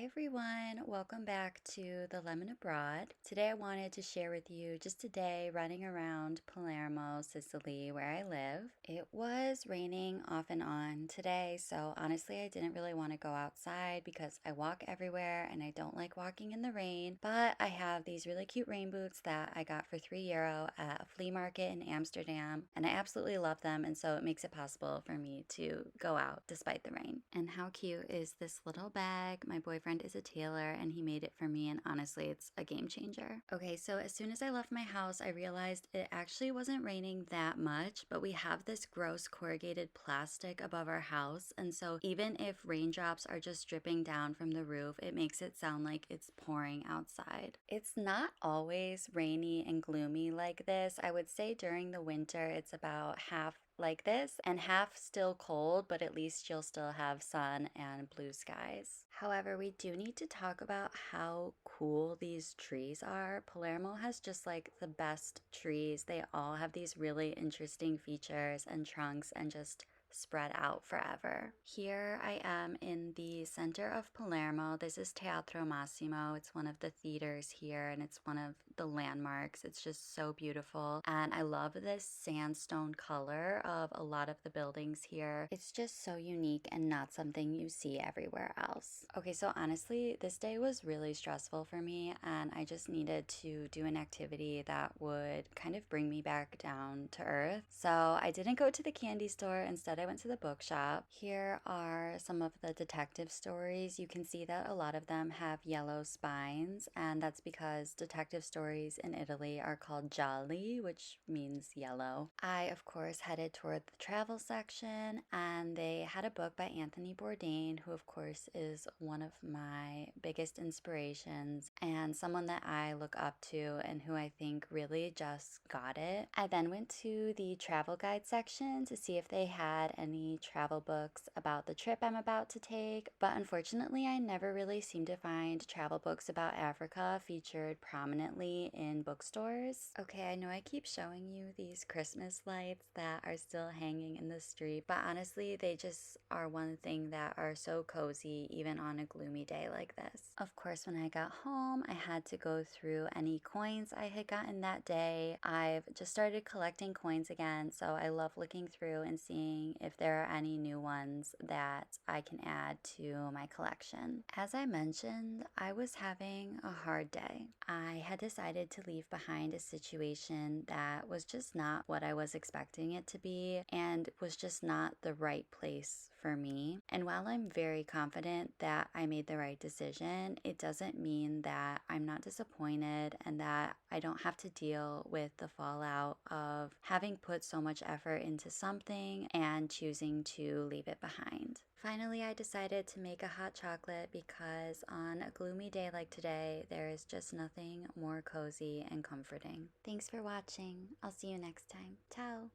Hi everyone, welcome back to the Lemon Abroad. Today I wanted to share with you just a day running around Palermo, Sicily, where I live. It was raining off and on today, so honestly I didn't really want to go outside because I walk everywhere and I don't like walking in the rain, but I have these really cute rain boots that I got for €3 at a flea market in Amsterdam, and I absolutely love them, and so it makes it possible for me to go out despite the rain. And how cute is this little bag? My boyfriend is a tailor and he made it for me, and honestly it's a game changer. Okay, so as soon as I left my house I realized it actually wasn't raining that much, but we have this gross corrugated plastic above our house, and so even if raindrops are just dripping down from the roof, it makes it sound like it's pouring outside. It's not always rainy and gloomy like this. I would say during the winter it's about half like this and half still cold, but at least you'll still have sun and blue skies. However, we do need to talk about how cool these trees are. Palermo has just like the best trees. They all have these really interesting features and trunks and just spread out forever. Here I am in the center of Palermo. This is Teatro Massimo. It's one of the theaters here and it's one of the landmarks. It's just so beautiful, and I love this sandstone color of a lot of the buildings here. It's just so unique and not something you see everywhere else. Okay, so honestly this day was really stressful for me and I just needed to do an activity that would kind of bring me back down to earth. So I didn't go to the candy store. Instead I went to the bookshop. Here are some of the detective stories. You can see that a lot of them have yellow spines, and that's because detective stories in Italy are called gialli, which means yellow. I, of course, headed toward the travel section, and they had a book by Anthony Bourdain, who, of course, is one of my biggest inspirations and someone that I look up to and who I think really just got it. I then went to the travel guide section to see if they had any travel books about the trip I'm about to take, but unfortunately I never really seemed to find travel books about Africa featured prominently in bookstores. Okay, I know I keep showing you these Christmas lights that are still hanging in the street, but honestly they just are one thing that are so cozy even on a gloomy day like this. Of course, when I got home I had to go through any coins I had gotten that day. I've just started collecting coins again, so I love looking through and seeing if there are any new ones that I can add to my collection. As I mentioned, I was having a hard day. I had decided to leave behind a situation that was just not what I was expecting it to be and was just not the right place for me. And while I'm very confident that I made the right decision, it doesn't mean that I'm not disappointed and that I don't have to deal with the fallout of having put so much effort into something and choosing to leave it behind. Finally, I decided to make a hot chocolate because on a gloomy day like today, there is just nothing more cozy and comforting. Thanks for watching. I'll see you next time. Ciao!